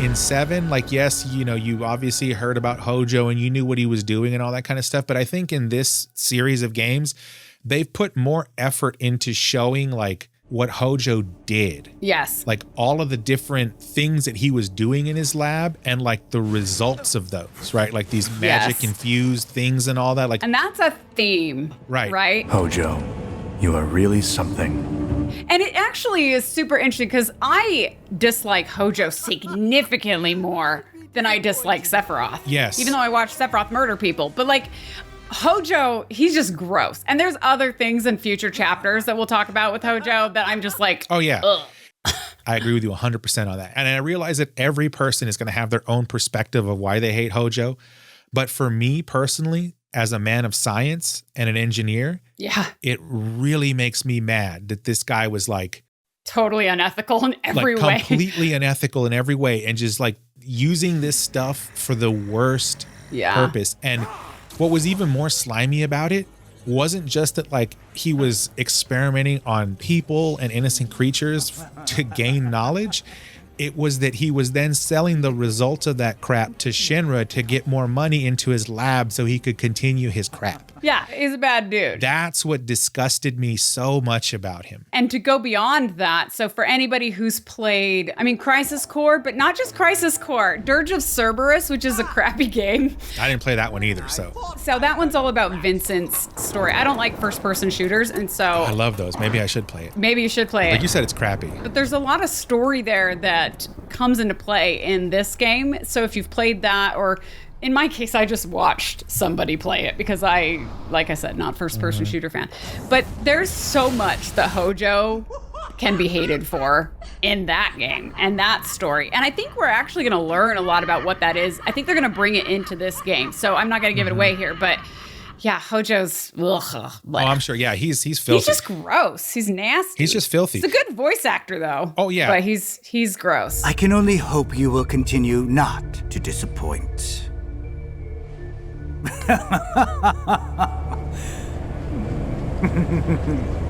in 7, like, yes, you know, you obviously heard about Hojo and you knew what he was doing and all that kind of stuff. But I think in this series of games, they've put more effort into showing like what Hojo did. Yes. Like all of the different things that he was doing in his lab and like the results of those, right? Like these magic infused things and all that. Like, and that's a theme. Right? Hojo, you are really something. And it actually is super interesting because I dislike Hojo significantly more than I dislike Sephiroth. Yes. Even though I watch Sephiroth murder people. But like Hojo, he's just gross. And there's other things in future chapters that we'll talk about with Hojo that I'm just like, oh yeah. Ugh. I agree with you 100% on that. And I realize that every person is going to have their own perspective of why they hate Hojo. But for me personally, as a man of science and an engineer, it really makes me mad that this guy was like totally unethical in every way. Completely unethical in every way and just like using this stuff for the worst purpose. And what was even more slimy about it wasn't just that like he was experimenting on people and innocent creatures to gain knowledge. It was that he was then selling the results of that crap to Shinra to get more money into his lab so he could continue his crap. Yeah, he's a bad dude. That's what disgusted me so much about him. And to go beyond that, so for anybody who's played, I mean, Crisis Core, but not just Crisis Core, Dirge of Cerberus, which is a crappy game. I didn't play that one either, so. So that one's all about Vincent's story. I don't like first-person shooters, and so. I love those. Maybe I should play it. Maybe you should play it. Like you said, it's crappy. But there's a lot of story there that comes into play in this game. So if you've played that, or in my case, I just watched somebody play it because I, like I said, not first-person shooter fan. But there's so much that Hojo can be hated for in that game and that story. And I think we're actually going to learn a lot about what that is. I think they're going to bring it into this game. So I'm not going to give it away here, but yeah, Hojo's, I'm sure. Yeah, he's filthy. He's just gross. He's nasty. He's just filthy. He's a good voice actor, though. Oh, yeah. But he's gross. I can only hope you will continue not to disappoint.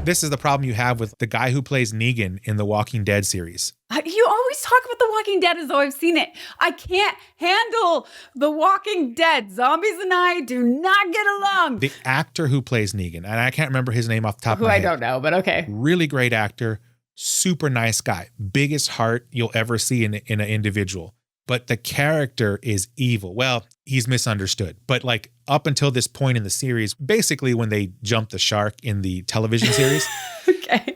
This is the problem you have with the guy who plays Negan in the Walking Dead series. You always talk about The Walking Dead as though I've seen it. I can't handle The Walking Dead. Zombies and I do not get along. The actor who plays Negan, and I can't remember his name off the top of my head. Who I don't know, but okay. Really great actor, super nice guy, biggest heart you'll ever see in an individual. But the character is evil. Well, he's misunderstood. But like up until this point in the series, basically when they jumped the shark in the television series,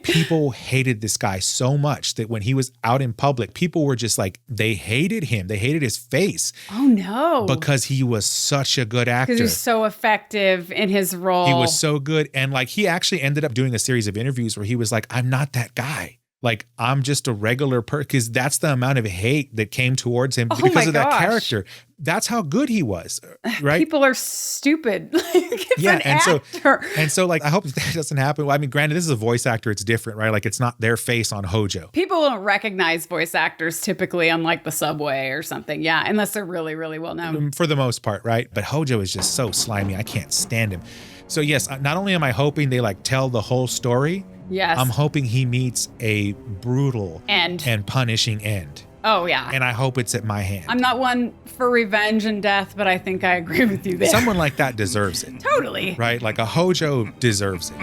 people hated this guy so much that when he was out in public, people were just like, they hated him. They hated his face. Oh, no. Because he was such a good actor. Because he was so effective in his role. He was so good. And like he actually ended up doing a series of interviews where he was like, I'm not that guy. Like, I'm just a regular person, because that's the amount of hate that came towards him because of that character. That's how good he was, right? People are stupid. And so like, I hope that doesn't happen. Well, I mean, granted, this is a voice actor. It's different, right? Like, it's not their face on Hojo. People don't recognize voice actors typically on like the subway or something. Yeah, unless they're really, really well known. For the most part, right? But Hojo is just so slimy. I can't stand him. So yes, not only am I hoping they like tell the whole story, yes, I'm hoping he meets a brutal end and punishing end. Oh, yeah. And I hope it's at my hand. I'm not one for revenge and death, but I think I agree with you there. Someone like that deserves it. Totally. Right? Like a Hojo deserves it.